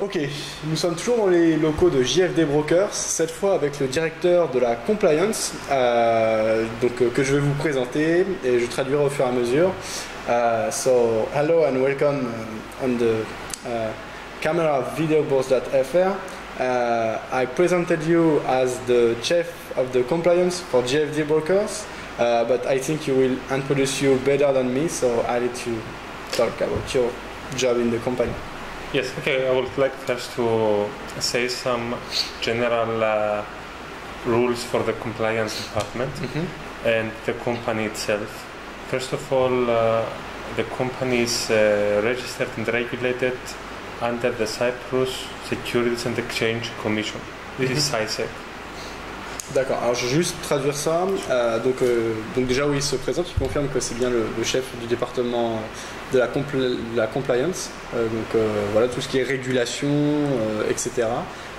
Ok, nous sommes toujours dans les locaux de JFD Brokers, cette fois avec le directeur de la compliance, que je vais vous présenter et je traduirai au fur et à mesure. So, hello and welcome on the camera videoboss.fr. I presented you as the chief of the compliance for JFD Brokers, but I think you will introduce you better than me, so I let you talk about your job in the company. Yes, okay, I would like first to say some general rules for the compliance department and the company itself. First of all, the company is registered and regulated under the Cyprus Securities and Exchange Commission. This is CySEC. D'accord, alors je vais juste traduire ça. Donc déjà, oui, il se présente, il confirme que c'est bien le chef du département de la compliance, voilà, tout ce qui est régulation, etc.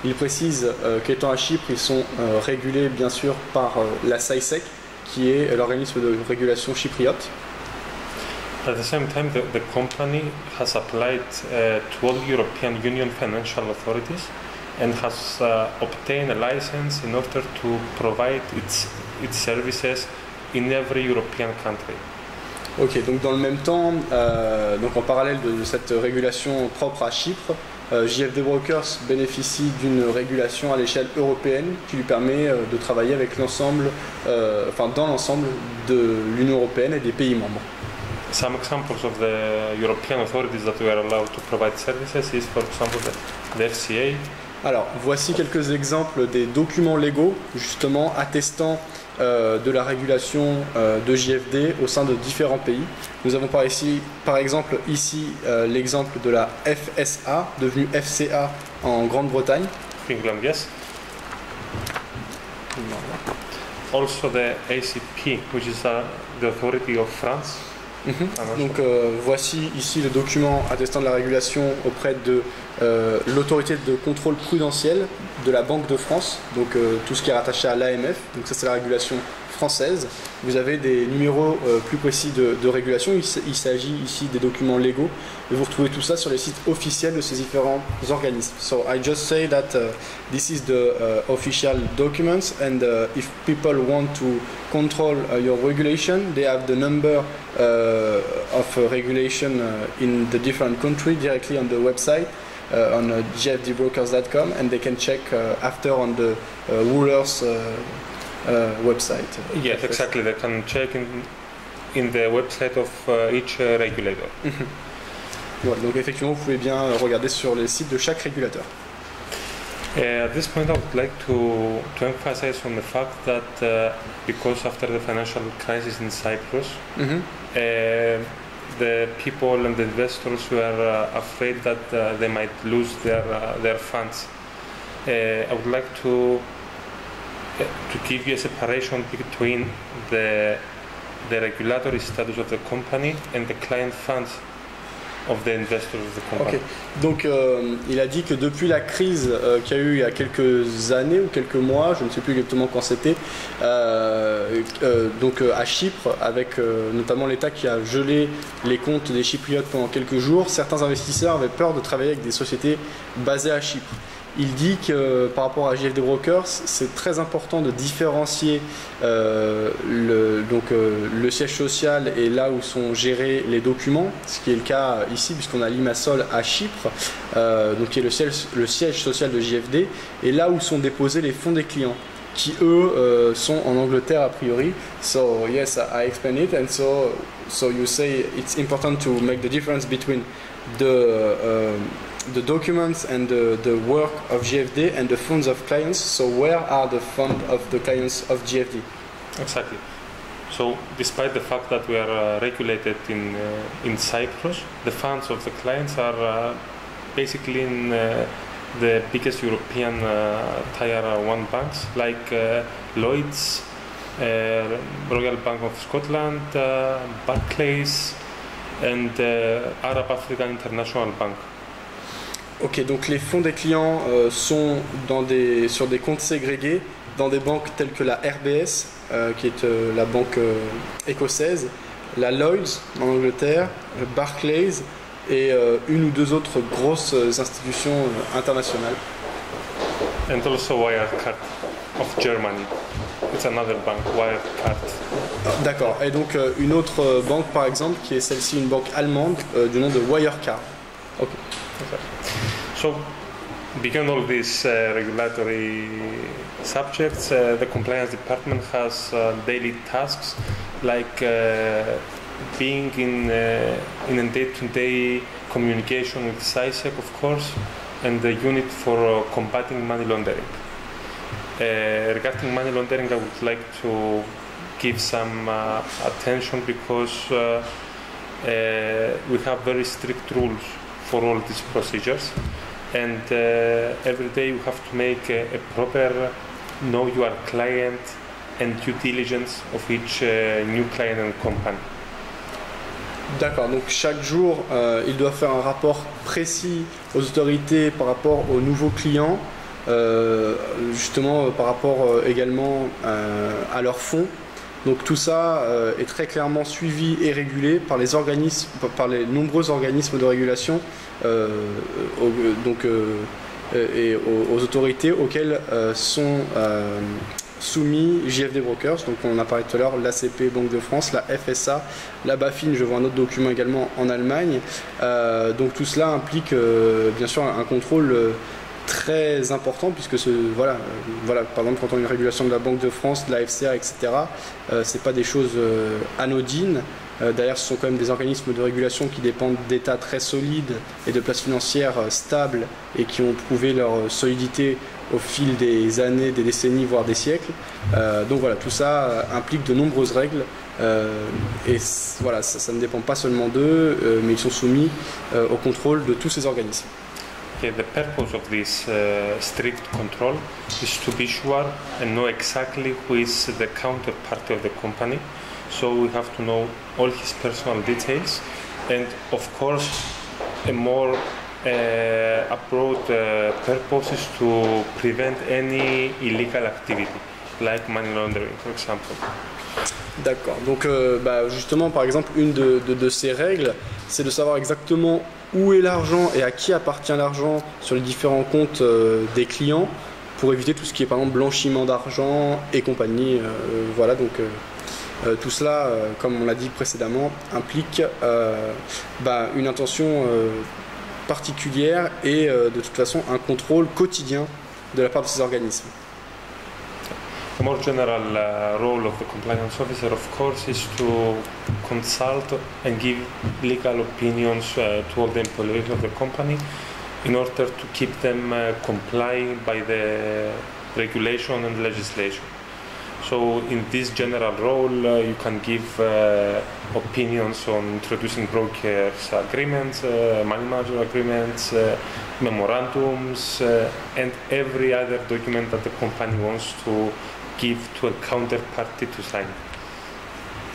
Il précise qu'étant à Chypre, ils sont régulés bien sûr par la CySEC, qui est l'organisme de régulation chypriote. At the same time, the company has applied to all European Union financial authorities and has obtained a license in order to provide its services in every European country. Ok, donc dans le même temps, donc en parallèle de cette régulation propre à Chypre, JFD Brokers bénéficie d'une régulation à l'échelle européenne qui lui permet de travailler avec l'ensemble, dans l'ensemble de l'Union européenne et des pays membres. Some examples of the European authorities that we are allowed to provide services is, for example, the FCA. Alors, voici quelques exemples des documents légaux, justement, attestant de la régulation de JFD au sein de différents pays. Nous avons par exemple ici l'exemple de la FSA, devenue FCA en Grande-Bretagne. England, yes. Also the ACP, which is the authority of France. Donc voici ici le document attestant de la régulation auprès de l'autorité de contrôle prudentiel de la Banque de France, donc tout ce qui est rattaché à l'AMF, donc ça c'est la régulation française. Vous avez des numéros plus précis de régulation, il s'agit ici des documents légaux et vous retrouvez tout ça sur les sites officiels de ces différents organismes. So I just say that this is the official documents, and if people want to control your regulation, they have the number of regulation in the different country directly on the website. On jfdbrokers.com, and they can check after on the rulers website. Yes, exactly. They can check in the website of each regulator. Voilà, donc effectivement, vous pouvez bien regarder sur les sites de chaque régulateur. At this point, I would like to emphasize on the fact that because after the financial crisis in Cyprus, the people and the investors were afraid that they might lose their funds. I would like to give you a separation between the regulatory status of the company and the client funds of the investors of the company. Okay. Donc il a dit que depuis la crise qu'il y a eu il y a quelques années ou quelques mois, je ne sais plus exactement quand c'était, à Chypre, avec notamment l'État qui a gelé les comptes des Chypriotes pendant quelques jours, certains investisseurs avaient peur de travailler avec des sociétés basées à Chypre. Il dit que par rapport à JFD Brokers, c'est très important de différencier le siège social et là où sont gérés les documents, ce qui est le cas ici puisqu'on a Limassol à Chypre, qui est le siège social de JFD, et là où sont déposés les fonds des clients, qui eux sont en Angleterre a priori. So yes, I explain it, and so you say it's important to make the difference between the documents and the work of JFD and the funds of clients. So where are the funds of the clients of JFD? Exactly. So despite the fact that we are regulated in Cyprus, the funds of the clients are basically in the biggest European Tier 1 banks like Lloyds, Royal Bank of Scotland, Barclays, and Arab Africa International Bank. Ok, donc les fonds des clients sont sur des comptes ségrégés dans des banques telles que la RBS, qui est la banque écossaise, la Lloyds en Angleterre, Barclays, et une ou deux autres grosses institutions internationales. And also Wirecard of Germany. It's another bank, Wirecard. D'accord. Et donc une autre banque par exemple, qui est celle-ci, une banque allemande du nom de Wirecard. Ok. Okay. So, beyond all these regulatory subjects, the compliance department has daily tasks like being in a day-to-day communication with SISEC, of course, and the unit for combating money laundering. Regarding money laundering, I would like to give some attention because we have very strict rules for all these procedures, and every day you have to make a proper know your client and due diligence of each new client and company. D'accord, donc chaque jour, il doit faire un rapport précis aux autorités par rapport aux nouveaux clients, justement par rapport également à leurs fonds. Donc tout ça est très clairement suivi et régulé par les organismes, par les nombreux organismes de régulation, et aux autorités auxquelles sont soumis JFD Brokers. Donc on a parlé tout à l'heure, l'ACP, Banque de France, la FSA, la BaFin, je vois un autre document également en Allemagne. Donc tout cela implique bien sûr un contrôle très important, puisque voilà, par exemple quand on a une régulation de la Banque de France, de la FCA, etc., c'est pas des choses anodines. D'ailleurs, ce sont quand même des organismes de régulation qui dépendent d'États très solides et de places financières stables et qui ont prouvé leur solidité au fil des années, des décennies, voire des siècles. Donc voilà, tout ça implique de nombreuses règles et voilà, ça ne dépend pas seulement d'eux, mais ils sont soumis au contrôle de tous ces organismes. Okay, the purpose of this strict control is to be sure and know exactly who is the counterparty of the company. So we have to know all his personal details, and of course a more abroad purpose is to prevent any illegal activity, like money laundering, for example. D'accord, donc justement par exemple une de ces règles, c'est de savoir exactement où est l'argent et à qui appartient l'argent sur les différents comptes des clients, pour éviter tout ce qui est par exemple blanchiment d'argent et compagnie. Voilà, donc tout cela, comme on l'a dit précédemment, implique une intention particulière et de toute façon un contrôle quotidien de la part de ces organismes. A more general role of the compliance officer, of course, is to consult and give legal opinions to all the employees of the company in order to keep them complying by the regulation and legislation. So in this general role, you can give opinions on introducing brokers agreements, money manager agreements, memorandums, and every other document that the company wants to give to a counterparty to sign.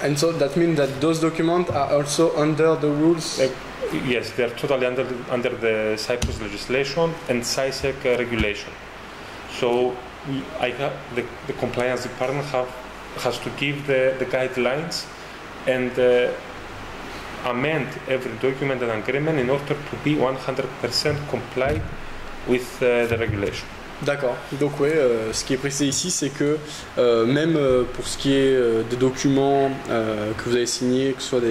And so that means that those documents are also under the rules? Yes, they are totally under the Cyprus legislation and SISEC regulation. So the compliance department has to give the guidelines and amend every document and agreement in order to be 100% compliant with the regulation. D'accord, donc oui, ce qui est précisé ici, c'est que même pour ce qui est des documents que vous avez signés, que ce soit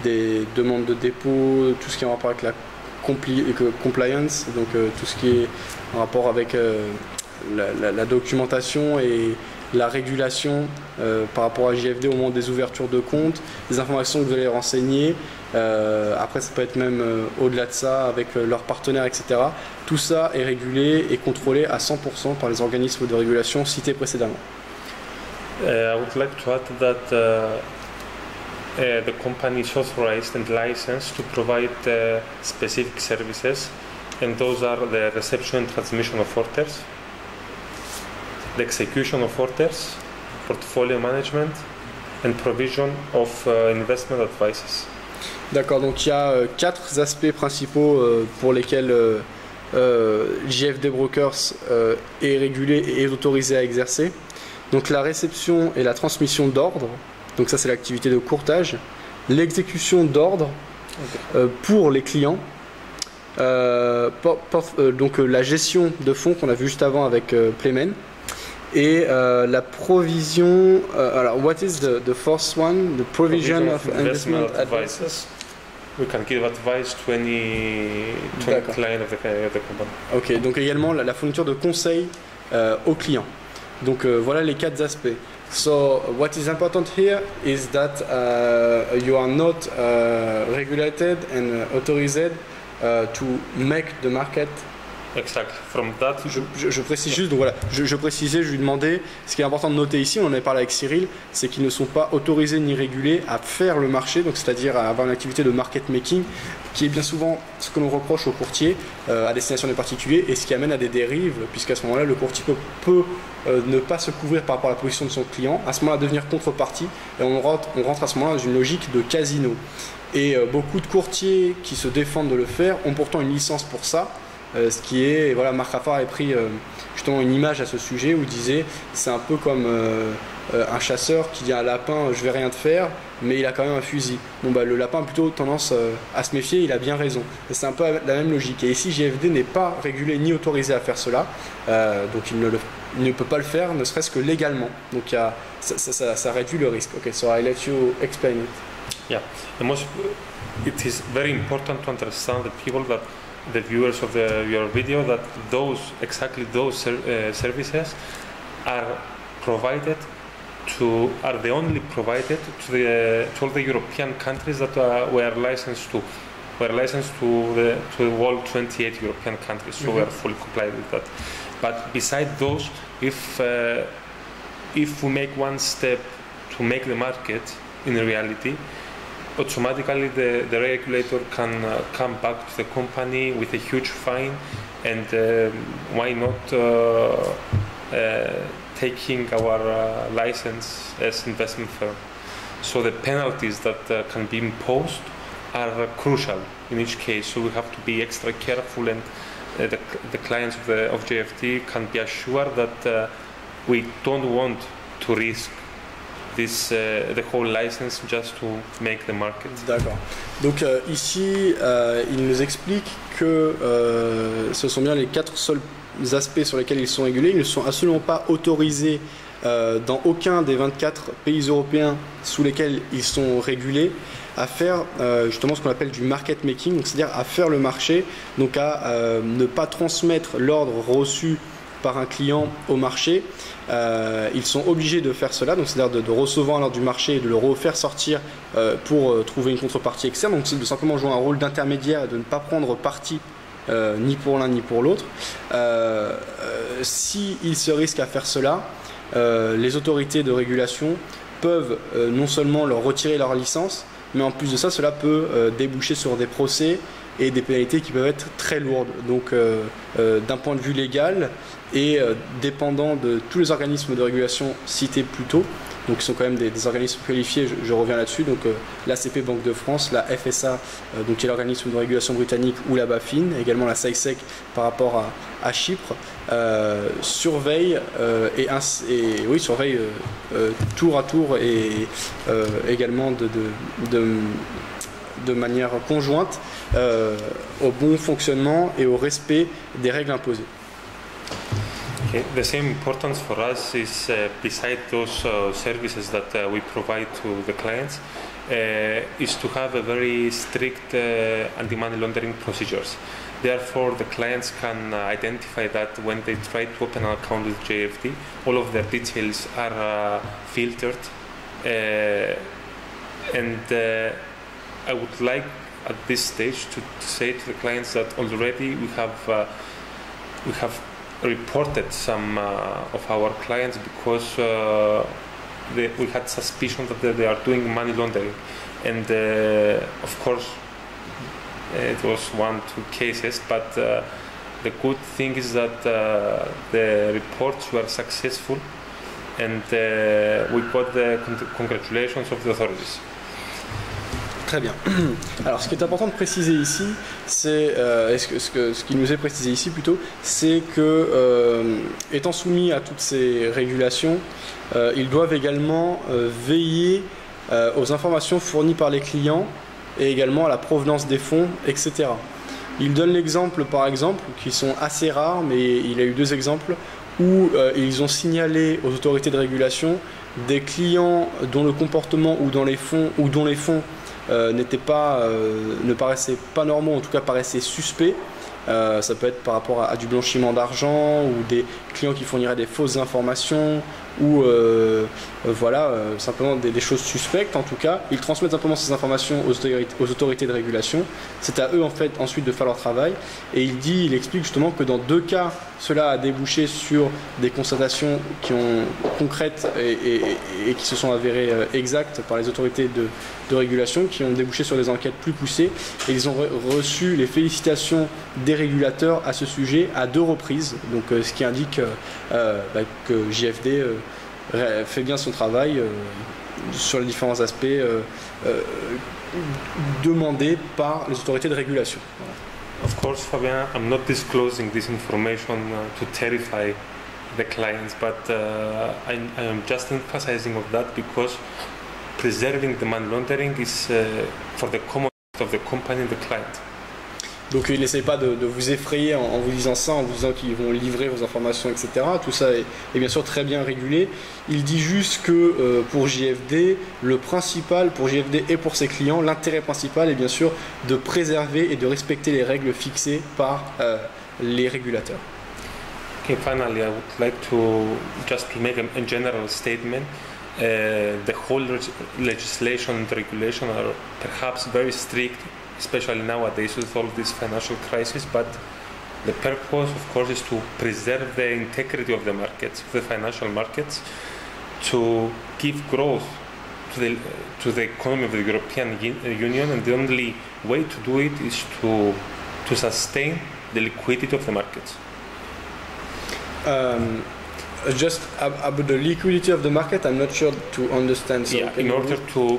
des demandes de dépôt, tout ce qui est en rapport avec la compliance, donc tout ce qui est en rapport avec la documentation et la régulation par rapport à JFD au moment des ouvertures de compte, les informations que vous allez renseigner, après ça peut être même au-delà de ça avec leurs partenaires, etc. Tout ça est régulé et contrôlé à 100% par les organismes de régulation cités précédemment. I would like to add that the company is authorized and licensed to provide specific services, and those are the reception and transmission of orders, the execution of orders, portfolio management, and provision of investment advices. D'accord, donc il y a 4 aspects principaux pour lesquels JFD Brokers est régulé et est autorisé à exercer. Donc la réception et la transmission d'ordres, donc ça c'est l'activité de courtage, l'exécution d'ordres pour les clients. Donc la gestion de fonds qu'on a vu juste avant avec Playman et la provision. Alors, what is the fourth one? The provision of investment advice. We can give advice to any client of the company. Ok, donc également la fourniture de conseils aux clients. Donc voilà les 4 aspects. So what is important here is that you are not regulated and authorized to make the market. Exactly. From that. Je précise juste, donc voilà, je précisais, je lui demandais, ce qui est important de noter ici, on en avait parlé avec Cyril, c'est qu'ils ne sont pas autorisés ni régulés à faire le marché, donc c'est-à-dire à avoir une activité de market making, qui est bien souvent ce que l'on reproche aux courtiers à destination des particuliers, et ce qui amène à des dérives, puisqu'à ce moment-là, le courtier peut ne pas se couvrir par rapport à la position de son client, à ce moment-là devenir contrepartie, et on rentre à ce moment-là dans une logique de casino. Et beaucoup de courtiers qui se défendent de le faire ont pourtant une licence pour ça. Ce qui est, voilà, Marc Raffard a pris justement une image à ce sujet où il disait c'est un peu comme un chasseur qui dit à un lapin je vais rien te faire mais il a quand même un fusil. Bon, bah, le lapin a plutôt tendance à se méfier, il a bien raison. C'est un peu la même logique. Et ici JFD n'est pas régulé ni autorisé à faire cela, donc il ne peut pas le faire, ne serait-ce que légalement. Donc ça réduit le risque. Ok, so I let you explain it. Yeah, it is very important to understand the people that the viewers of your video that exactly those services are the only provided to all the European countries that we're licensed to. We're licensed to all 28 European countries, so we're fully compliant with that. But beside those, if we make one step to make the market in reality, automatically the regulator can come back to the company with a huge fine, and why not taking our license as investment firm. So the penalties that can be imposed are crucial in each case, so we have to be extra careful, and the clients of JFD can be assured that we don't want to risk the whole license just to make the market. D'accord. Donc ici, il nous explique que ce sont bien les 4 seuls aspects sur lesquels ils sont régulés. Ils ne sont absolument pas autorisés dans aucun des 24 pays européens sous lesquels ils sont régulés à faire justement ce qu'on appelle du market making, c'est-à-dire à faire le marché, donc à ne pas transmettre l'ordre reçu par un client au marché. Ils sont obligés de faire cela, donc c'est-à-dire de recevoir l'ordre du marché et de le refaire sortir pour trouver une contrepartie externe, donc c'est de simplement jouer un rôle d'intermédiaire et de ne pas prendre parti ni pour l'un ni pour l'autre. S'ils se risquent à faire cela, les autorités de régulation peuvent non seulement leur retirer leur licence, mais en plus de ça, cela peut déboucher sur des procès et des pénalités qui peuvent être très lourdes. Donc d'un point de vue légal et dépendant de tous les organismes de régulation cités plus tôt, donc qui sont quand même des organismes qualifiés, je reviens là-dessus, donc l'ACP Banque de France, la FSA, donc qui est l'organisme de régulation britannique, ou la BaFin, également la SAISEC par rapport à Chypre, surveille surveille tour à tour et également de manière conjointe au bon fonctionnement et au respect des règles imposées. Okay. The same importance for us is beside those services that we provide to the clients is to have a very strict anti-money laundering procedures. Therefore, the clients can identify that when they try to open an account with JFD, all of their details are filtered, and I would like at this stage to say to the clients that already we have reported some of our clients because we had suspicion that they are doing money laundering, and of course it was 1-2 cases, but the good thing is that the reports were successful, and we got the congratulations of the authorities. Très bien. Alors, ce qui est important de préciser ici, c'est ce qui nous est précisé ici plutôt, c'est que étant soumis à toutes ces régulations, ils doivent également veiller aux informations fournies par les clients et également à la provenance des fonds, etc. Il donne l'exemple, par exemple, qui sont assez rares, mais il a eu 2 exemples, où ils ont signalé aux autorités de régulation des clients dont le comportement ou dont les fonds ne paraissaient pas normaux, en tout cas paraissaient suspects. Ça peut être par rapport à du blanchiment d'argent ou des clients qui fourniraient des fausses informations ou simplement des choses suspectes. En tout cas, ils transmettent simplement ces informations aux autorités de régulation. C'est à eux en fait ensuite de faire leur travail. Et il explique justement que dans 2 cas, cela a débouché sur des constatations concrètes et qui se sont avérées exactes par les autorités de régulation, qui ont débouché sur des enquêtes plus poussées. Et ils ont reçu les félicitations des régulateurs à ce sujet à 2 reprises. Donc, ce qui indique que JFD fait bien son travail sur les différents aspects demandés par les autorités de régulation. Voilà. Of course, Fabien, I'm not disclosing this information to terrify the clients, but I am just emphasizing of that because preserving the money laundering is for the common of the company and the client. Donc il n'essaie pas de vous effrayer en vous disant ça, en vous disant qu'ils vont livrer vos informations, etc. Tout ça est bien sûr très bien régulé. Il dit juste que pour JFD, le principal, pour JFD et pour ses clients, l'intérêt principal est bien sûr de préserver et de respecter les règles fixées par les régulateurs. Okay, finally, I would like to just to make a general statement. The whole legislation and regulation are perhaps very strict, especially nowadays with all this financial crisis, but the purpose, of course, is to preserve the integrity of the markets, the financial markets, to give growth to the economy of the European Union, and the only way to do it is to sustain the liquidity of the markets. Just about the liquidity of the market, I'm not sure to understand. So in order to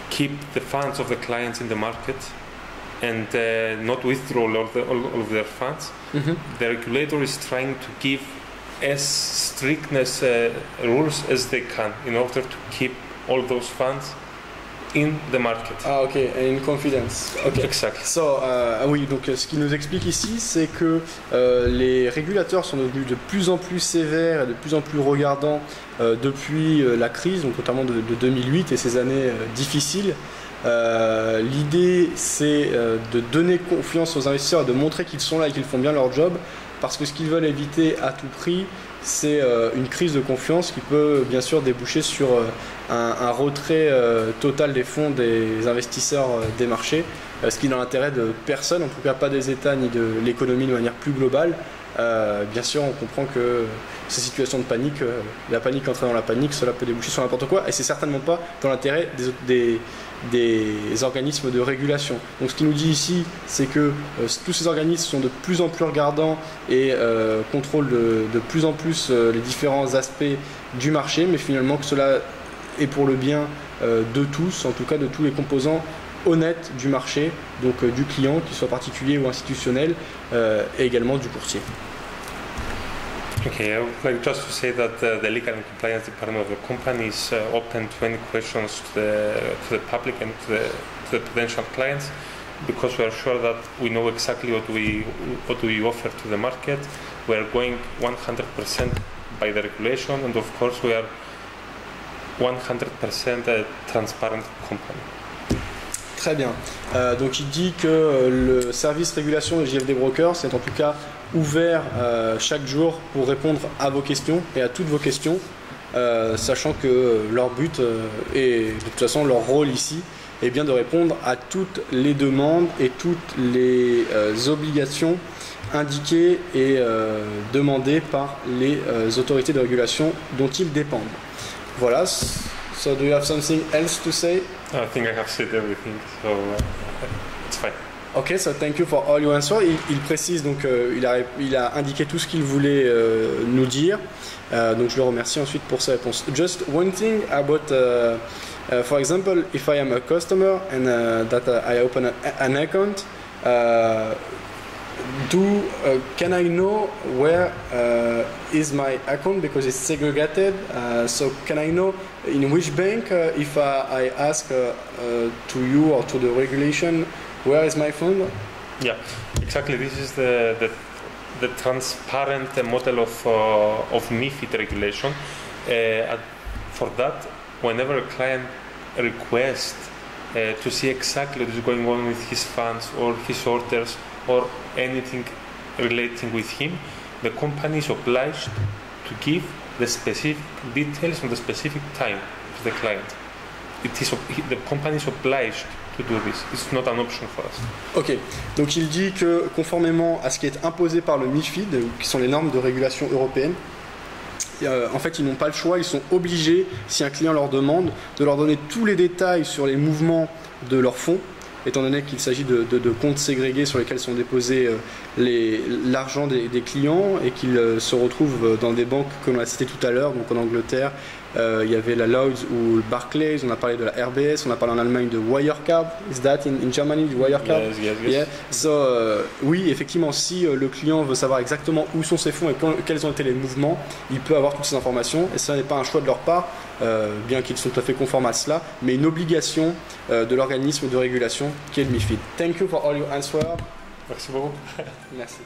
keep the funds of the clients in the market and not withdraw all of their funds, the regulator is trying to give as strictness rules as they can in order to keep all those funds in the market. Ah ok, in confidence. Okay. Exactly. So, oui, donc ce qu'il nous explique ici, c'est que les régulateurs sont devenus de plus en plus sévères et de plus en plus regardants depuis la crise, donc notamment de 2008 et ces années difficiles. L'idée, c'est de donner confiance aux investisseurs et de montrer qu'ils sont là et qu'ils font bien leur job, parce que ce qu'ils veulent éviter à tout prix, c'est une crise de confiance qui peut bien sûr déboucher sur un retrait total des fonds des investisseurs des marchés, ce qui est dans l'intérêt de personne, en tout cas pas des États ni de l'économie de manière plus globale. Bien sûr, on comprend que ces situations de panique, la panique entraînant la panique, cela peut déboucher sur n'importe quoi, et c'est certainement pas dans l'intérêt des organismes de régulation. Donc ce qu'il nous dit ici, c'est que tous ces organismes sont de plus en plus regardants et contrôlent de plus en plus les différents aspects du marché, mais finalement que cela est pour le bien de tous, en tout cas de tous les composants honnêtes du marché, donc du client, qu'il soit particulier ou institutionnel, et également du courtier. Okay, I would like just to say that the legal and compliance department of the company is open to any questions to the public and to the potential clients, because we are sure that we know exactly what we offer to the market. We are going 100% by the regulation, and of course we are 100% a transparent company. Très bien. Donc il dit que le service régulation de JFD Brokers est en tout cas ouvert chaque jour pour répondre à vos questions et à toutes vos questions, sachant que leur but et de toute façon leur rôle ici est bien de répondre à toutes les demandes et toutes les obligations indiquées et demandées par les autorités de régulation dont ils dépendent. Voilà. So do you have something else to say? I think I have said everything, so it's fine. Ok, so thank you for all your answers. Il précise donc, il a indiqué tout ce qu'il voulait nous dire. Donc je le remercie ensuite pour sa réponse. Just one thing about, for example, if I am a customer and that I open an account, can I know where is my account because it's segregated? So can I know in which bank if I ask to you or to the regulation where is my fund? Yeah, exactly. This is the transparent model of MiFID regulation. For that, whenever a client requests to see exactly what is going on with his funds or his orders or anything relating with him, the company is obliged to give the specific details on the specific time to the client. The company is obliged to do this. It's not an option for us. Ok, donc il dit que conformément à ce qui est imposé par le MiFID, qui sont les normes de régulation européennes, en fait, ils n'ont pas le choix, ils sont obligés, si un client leur demande, de leur donner tous les détails sur les mouvements de leurs fonds, étant donné qu'il s'agit de comptes ségrégés sur lesquels sont déposés l'argent des clients et qu'ils se retrouvent dans des banques que l'on a citées tout à l'heure, donc en Angleterre. Il y avait la Lloyds ou le Barclays, on a parlé de la RBS, on a parlé en Allemagne de Wirecard. Is that in Germany, Wirecard? Yes. Yeah. So, oui, effectivement, si le client veut savoir exactement où sont ses fonds et quels ont été les mouvements, il peut avoir toutes ces informations et ça n'est pas un choix de leur part, bien qu'ils sont tout à fait conformes à cela, mais une obligation de l'organisme de régulation qui est le MiFID. Thank you for all your answers. Merci beaucoup. Merci.